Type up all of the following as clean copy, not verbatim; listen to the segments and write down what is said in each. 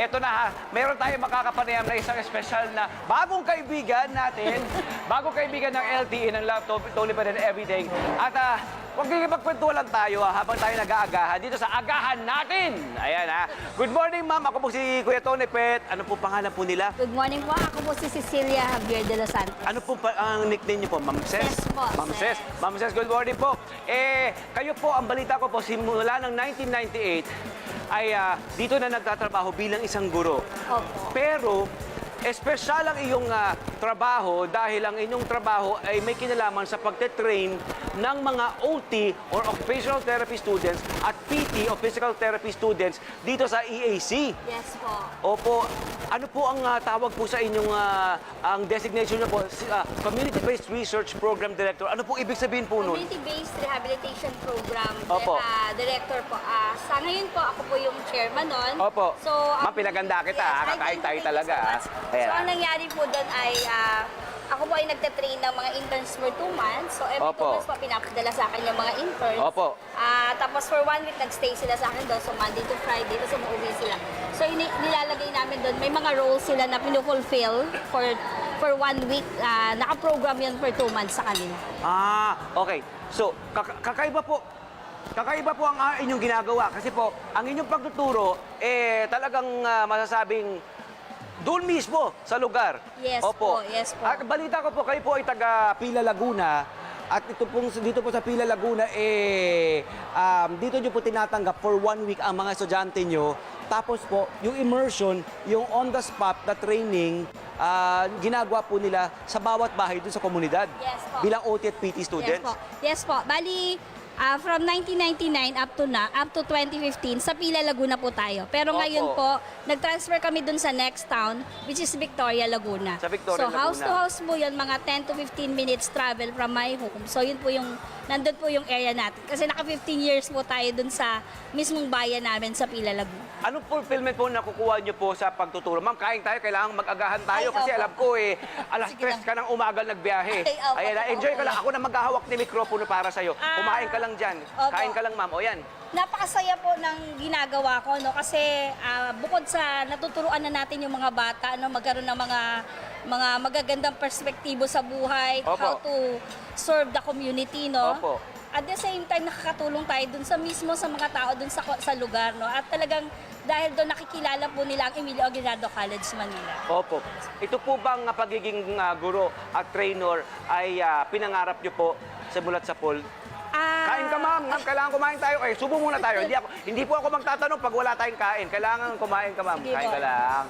Eto na ha, meron tayong makakapanayam na isang espesyal na bagong kaibigan natin, bagong kaibigan ng LTE, ng Love Totally But Everything. At huwag magkikipagkwentuhan lang tayo habang tayo nag-aagahan dito sa agahan natin. Ayan ha. Good morning ma'am, ako po si Kuya Tony Pet. Ano po pangalan po nila? Good morning po. Ako po si Cecilia Javier de los Santos. Ano po ang nickname niyo po? Ma'am Ces? Ces po, Ma'am Ces. Ces. Ma'am Ces, good morning po. Kayo po, ang balita ko po, simula ng 1998, ay dito na nagtatrabaho bilang isang guro. Opo. Pero, espesyal ang iyong trabaho dahil ang inyong trabaho ay may kinalaman sa pagte-train ng mga OT or Occupational Therapy students at PT o Physical Therapy students dito sa EAC. Yes po. Opo. Ano po ang tawag po sa inyong ang designation niyo po? Community-Based Research Program Director. Ano po ibig sabihin po nun? Community-Based Rehabilitation Program Opo. Director po. Sa ngayon po, ako po yung chairman nun. Opo. So, Ma'am, pinaganda kita. Kakain tayo talaga. So, ang nangyari po doon ay ako po ay nagte-train ng mga interns for 2 months. So, every 2 Opo. months po pinapadala sa akin yung mga interns. Opo. Tapos for 1 week, nagstay sila sa akin doon. So, Monday to Friday, tapos umuwi sila. So, nilalagay namin doon. May mga roles sila na pinufulfill for 1 week. Naka-program yun for 2 months sa kanila. Okay. So, kakaiba po. Kakaiba po ang inyong ginagawa. Kasi po, ang inyong pagtuturo, talagang masasabing doon mismo sa lugar. Yes po, yes po. At balita ko po, kayo po ay taga Pila Laguna. At dito po sa Pila Laguna, dito nyo po tinatanggap for 1 week ang mga estudyante nyo. Tapos po, yung immersion, yung on-the-spot na training, ginagawa po nila sa bawat bahay doon sa komunidad. Yes po. Bilang OT at PT students. Yes po. Bali, from 1999 up to 2015, sa Pila Laguna po tayo. Pero Opo. ngayon po, nag-transfer kami dun sa next town, which is Victoria Laguna. Sa Victoria so, Laguna. house to house po yun, mga 10 to 15 minutes travel from my home. So, yun po yung, nandun po yung area natin. Kasi naka 15 years po tayo dun sa mismong bayan namin sa Pila Laguna. Anong fulfillment po nakukuha niyo po sa pagtuturo? Ma'am, kain tayo, kailangan mag-agahan tayo kasi opo. alam ko alas 3 ka ng umaga nagbiyahe. Ay, opo, Ayan, enjoy ka opo. lang. Ako na maghahawak ni mikropono para sa'yo. Kumain ka lang dyan. Opo. Kain ka lang, ma'am. O yan. Napakasaya po ng ginagawa ko, no? Kasi bukod sa natuturuan na natin yung mga bata, no? Magkaroon ng mga magagandang perspektibo sa buhay, Opo. how to serve the community, no? Opo. At the same time, nakakatulong tayo dun sa mismo sa mga tao dun sa lugar, no? At talagang dahil doon nakikilala po nila ang Emilio Aguinaldo College, Manila. Opo. Ito po bang pagiging guro at trainer ay pinangarap niyo po simulat sa pool? Kain ka, ma'am. Ma'am, kailangan kumain tayo. Subo muna tayo. Hindi po ako magtatanong pag wala tayong kain. Kailangan kumain ka, ma'am. Sige Kain po. ka lang.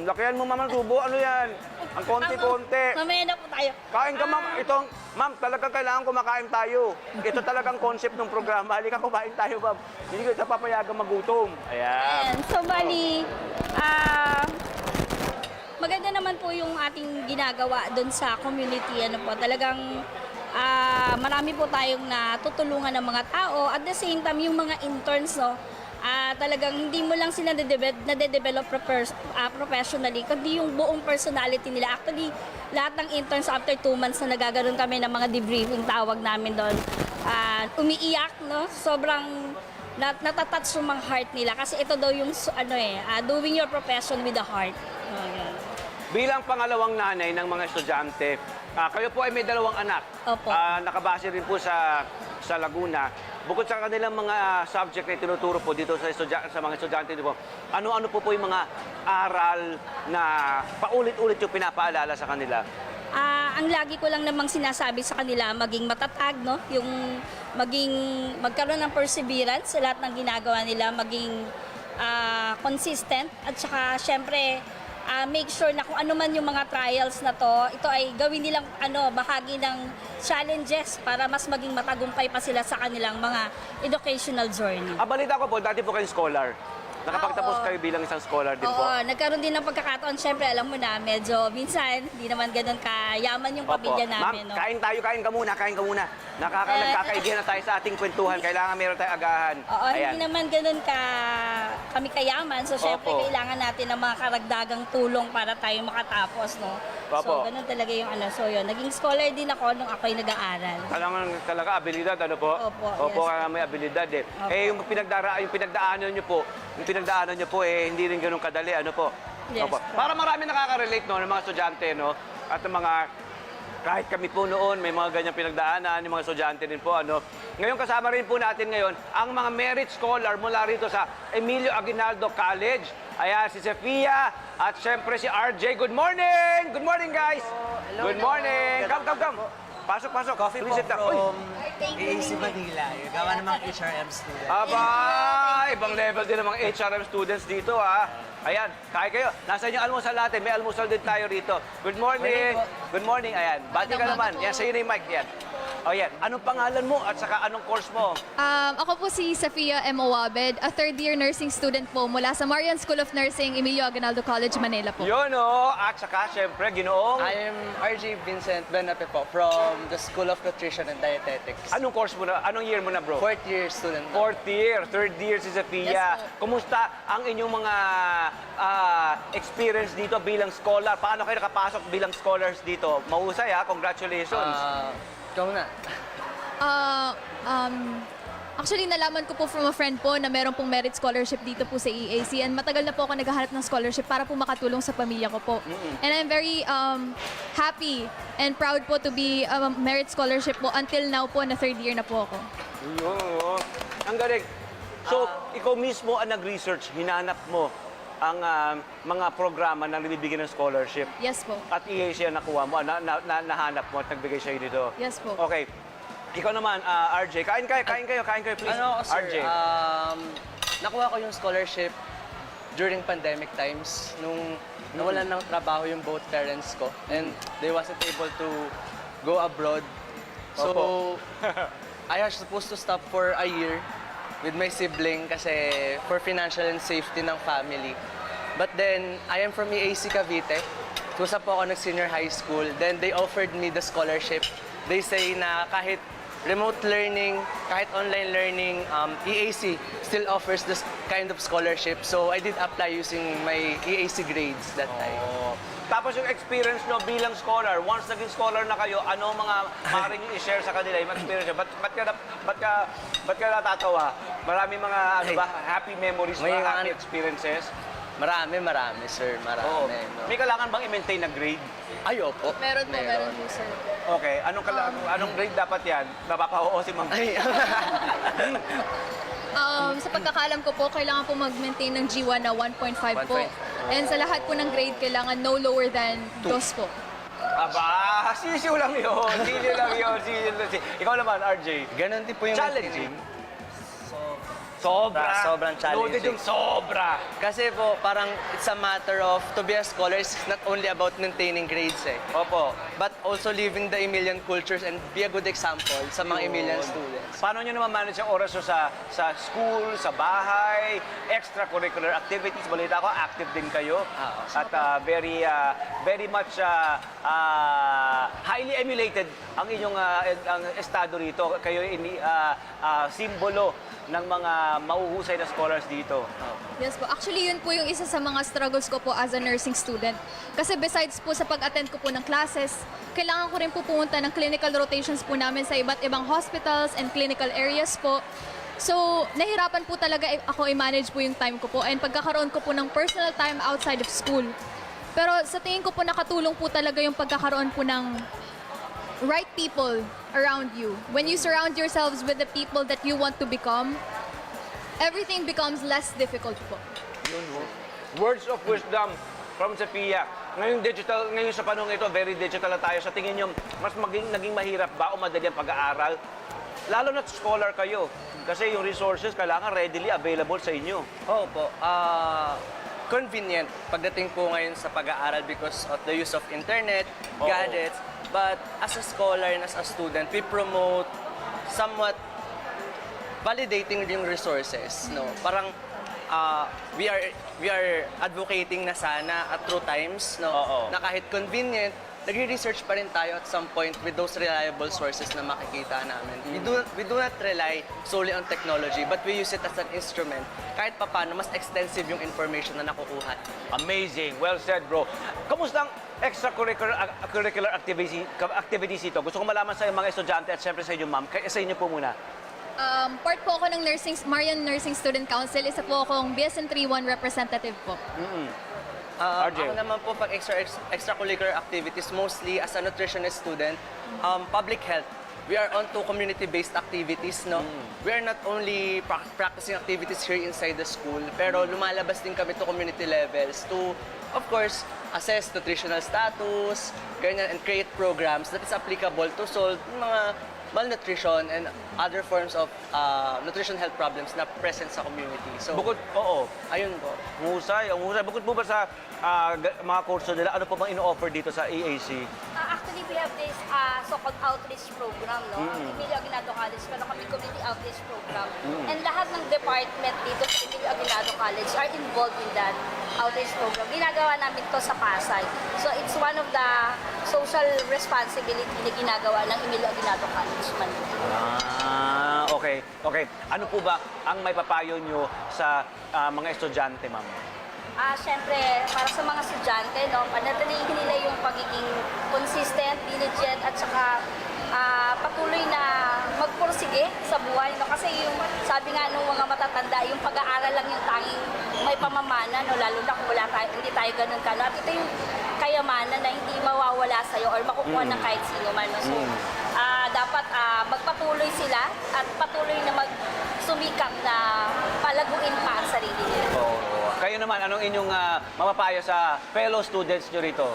Lakihan mo, ma'am, ang subo. Ano yan? Ang konti-konti. Mamaya na po tayo. Kain ka, ma'am. Ma'am, talagang kailangan kumakain tayo. Ito talagang concept ng programa. Halika, kumain tayo, ma'am. Hindi ko papayagang magutom. Ayan. Ayan. So, bali, maganda naman po yung ating ginagawa doon sa community. Ano po, talagang marami po tayong natutulungan ng mga tao. At the same time, yung mga interns, no, talagang hindi mo lang sila nade-develop professionally, kundi yung buong personality nila. Actually, lahat ng interns after 2 months na nagagaroon kami ng mga debriefing, tawag namin doon, umiiyak, no? Sobrang natatouch yung mga heart nila. Kasi ito daw yung, doing your profession with the heart. Yan. Bilang pangalawang nanay ng mga estudyante, kayo po ay may 2 anak. Opo. Nakabase rin po sa Laguna. Bukod sa kanilang mga subject na tinuturo po dito sa mga estudyante dito po, ano-ano po yung mga aral na paulit-ulit yung pinapaalala sa kanila? Ang lagi ko lang namang sinasabi sa kanila, maging matatag, no? Yung magkaroon ng perseverance sa lahat ng ginagawa nila, maging consistent, at saka syempre, make sure na kung ano man yung mga trials na to, ito ay gawin nilang bahagi ng challenges para mas maging matagumpay pa sila sa kanilang mga educational journey. Balita ko po, dati po kayong scholar. Nakapagtapos Oo. kayo bilang isang scholar din po. Oo, nagkaroon din ng pagkakataon. Siyempre, alam mo na, medyo minsan, hindi naman ganun kayaman yung pamilya namin. Ma'am, No? kain ka muna. Nagkakaidihan na tayo sa ating kwentuhan. Kailangan meron tayong agahan. Oo, hindi naman ganun kami kayaman. So, syempre, Opo. kailangan natin ng mga karagdagang tulong para tayo makatapos, no? Opo. So, ganun talaga yung So, yun. Naging scholar din ako nung ako'y nag-aaral. Talaga abilidad, ano po? Opo, Opo, yes. may abilidad eh. Opo. Yung pinagdaanan nyo po, yung pinagdaanan niyo po hindi rin ganun kadali, ano po? Yes, Opo. po. Para marami nakaka-relate, no, ng mga estudyante, no, at ng mga, kahit kami po noon, may mga ganyang pinagdaanan, yung mga estudyante din po, ano. Ngayon, kasama rin po natin ngayon, ang mga merit scholar mula rito sa Emilio Aguinaldo College. Ayan, si Sofia, at syempre si RJ. Good morning! Good morning, guys! Good morning! Come. Pasok. Coffee po Please sit down. Uy! from AAC Manila. Yung gawa ng mga HRM student. Aba, ibang level din ng mga HRM students dito, ha. Ayan, kaya kayo. Nasa inyo almusal natin. May almusal din tayo rito. Good morning. Good morning. Ayan, bati ka naman. Yan, sa'yo na yung mic. Yan. O yan, anong pangalan mo at saka anong course mo? Ako po si Sofia M. Owabed, a third-year nursing student po mula sa Marian School of Nursing, Emilio Aguinaldo College, Manila po. Yun, o. At saka, syempre, ginoong. I am RJ Vincent Benape po from the School of Nutrition and Dietetics. Anong course mo na? Anong year mo na, bro? Fourth year student. Fourth year, third year si Sofia. Yes, Kumusta ang inyong mga experience dito bilang scholar? Paano kayo nakapasok bilang scholars dito? Mahusay, ha? Congratulations. Ikaw na. Actually, nalaman ko po from a friend po na meron pong merit scholarship dito po sa EAC and matagal na po ako naghahanap ng scholarship para po makatulong sa pamilya ko po. And I'm very happy and proud po to be a merit scholarship po until now po na third year na po ako. Yun, o. Ang galing. So, ikaw mismo ang nag-research, hinanap mo ang mga programa na nabibigyan ng scholarship. Yes po. At EAC ang nakuha mo, nahanap mo at nagbigay sa'yo dito. Yes po. Okay. Ikaw naman, RJ, kain kayo, please. Ano ako, sir? RJ. Nakuha ko yung scholarship during pandemic times nung nawalan ng trabaho yung both parents ko and they wasn't able to go abroad. So, Opo. I was supposed to stop for a year with my sibling kasi for financial and safety ng family. But then, I am from EAC Cavite. Kusa po ako nag-senior high school. Then they offered me the scholarship. They say na kahit remote learning, kahit online learning, EAC still offers this kind of scholarship. So I did apply using my EAC grades that time. Oh. Tapos yung experience nyo bilang scholar, once naging scholar na kayo, ano mga maaari nyo i-share sa kanila, yung experience nyo? Ba't ka natatawa? Marami mga happy memories, May mga mga happy ano- experiences? Marami, sir. Oo. Marami. No? May kailangan bang i-maintain na grade? Ay, opo. Meron po, sir. Okay, anong grade dapat yan? Napapa-oo si Ma'am. Ay, Sa pagkakalam ko po, kailangan po mag-maintain ng G1 na 1.5 po. 1.5. And sa lahat po ng grade, kailangan no lower than 2 po. Aba, sisiw lang yun. Sisiw lang yun. Ikaw naman, RJ. ganun din po yung Challenging. Sobrang challenging. Loaded yung sobra. Kasi po, parang it's a matter of, to be a scholar, it's not only about maintaining grades Opo. but also living the Emilian cultures and be a good example sa mga Emilian students. Paano nyo naman manage ang oras nyo sa school, sa bahay, extracurricular activities? Balita ko, active din kayo. At very much highly emulated ang inyong ang estado rito. Kayo simbolo ng mga mauhusay na scholars dito. Yes po. Actually, yun po yung isa sa mga struggles ko po as a nursing student. Kasi besides po sa pag-attend ko po ng classes, kailangan ko rin po pumunta ng clinical rotations po namin sa iba't ibang hospitals and clinical areas po. So, nahirapan po talaga ako i-manage po yung time ko po and pagkakaroon ko po ng personal time outside of school. Pero sa tingin ko po nakatulong po talaga yung pagkakaroon po ng right people around you. When you surround yourselves with the people that you want to become, everything becomes less difficult po. Words of wisdom from Sofia. Ngayon sa panahon ito, very digital na tayo. Sa tingin nyo, mas naging mahirap ba o madali ang pag-aaral? Lalo na scholar kayo. Kasi yung resources kailangan readily available sa inyo. Oo po. Convenient pagdating po ngayon sa pag-aaral because of the use of internet, Oo. gadgets. But as a scholar and as a student, we promote somewhat validating yung resources. No? Parang we are advocating na sana at through times Oo. na kahit convenient, nagre-research pa rin tayo at some point with those reliable sources na makikita namin. We do not rely solely on technology, but we use it as an instrument. Kahit papaano, mas extensive yung information na nakukuha. Amazing. Well said, bro. Kamusta ang extracurricular activities ito? Gusto ko malaman sa mga estudyante at syempre sa inyo, ma'am. Sa inyo po muna. Part po ako ng Marian Nursing Student Council. Isa po akong BSN 31 representative po. RJ. Ako naman po pag extracurricular activities, mostly as a nutritionist student, public health. We are on to community-based activities, no? We are not only practicing activities here inside the school, pero lumalabas din kami to community levels to, of course, assess nutritional status, ganyan, and create programs that is applicable to solve yung mga malnutrition and other forms of nutrition health problems na present sa community. So, Oo. ayun po. Ang husay. Bukod po ba sa mga kurso nila, ano po bang ino-offer dito sa EAC? Actually, we have this so-called outreach program, no? Ang Emilio Aguinaldo College, meron kami community outreach program. And lahat ng department dito sa Emilio Aguinaldo College are involved in that outreach program. Ginagawa namin to sa Pasay. So it's one of the social responsibility na ginagawa ng Emilio Aguinaldo College Manila. Okay. Ano po ba ang may papayo nyo sa mga estudyante, ma'am? Siyempre, para sa mga estudyante, no, panatilihin nila yung pagiging consistent, diligent, at saka patuloy na magpursige sa buhay. No? Kasi yung, sabi nga nung mga matatanda, yung pag-aaral lang yung tanging may pamamana, no? Lalo na kung hindi tayo ganun ka. No? At ito yung kayamanan na hindi mawawala sa'yo or makukuha ng kahit sino man. No? So, dapat magpatuloy sila at patuloy na magsumikap na palaguin pa ang sarili nila. Kayo naman, anong inyong mapapayo sa fellow students nyo rito?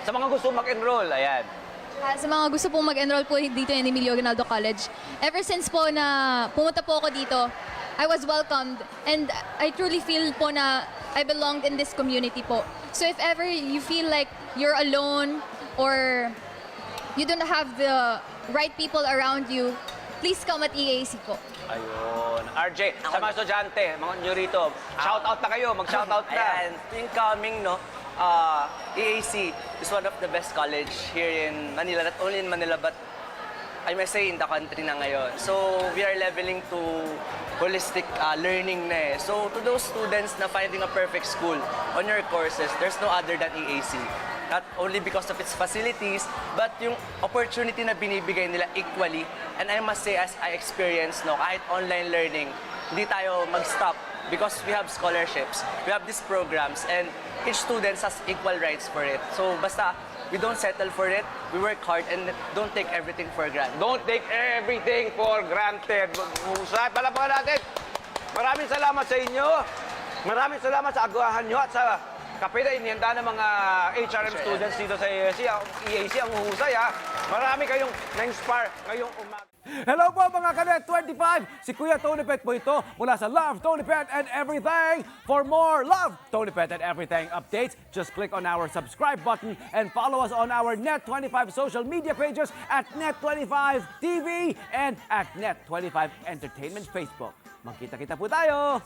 Sa mga gusto mag-enroll, ayan. Sa mga gusto pong mag-enroll po dito in Emilio Aguinaldo College, ever since po na pumunta po ako dito, I was welcomed and I truly feel po na I belonged in this community po. So if ever you feel like you're alone or you don't have the right people around you, please come at EAC po. Ayun. RJ, sa mga estudyante, mga nyo rito, shoutout na kayo, mag-shoutout na. Ayan, incoming, no? EAC is one of the best college here in Manila, not only in Manila, but I must say in the country na ngayon. So, we are leveling to holistic learning na eh. So, to those students na finding a perfect school on your courses, there's no other than EAC. Not only because of its facilities, but yung opportunity na binibigay nila equally. And I must say, as I experienced, no, kahit online learning, hindi tayo mag-stop because we have scholarships, we have these programs, and each student has equal rights for it. So, basta, we don't settle for it, we work hard, and don't take everything for granted. Don't take everything for granted. Husay. Palapakan natin. Maraming salamat sa inyo. Maraming salamat sa agahan nyo at sa kape na inihanda ng mga HRM students dito sa EAC. Ang husay, ha? Marami kayong na-inspire ngayong umaga. Hello po mga Kanet 25! Si Kuya Tony Pet po ito mula sa Love, Tony Pet and Everything. For more Love, Tony Pet and Everything updates, just click on our subscribe button and follow us on our Net25 social media pages at Net25 TV and at Net25 Entertainment Facebook. Magkita-kita po tayo!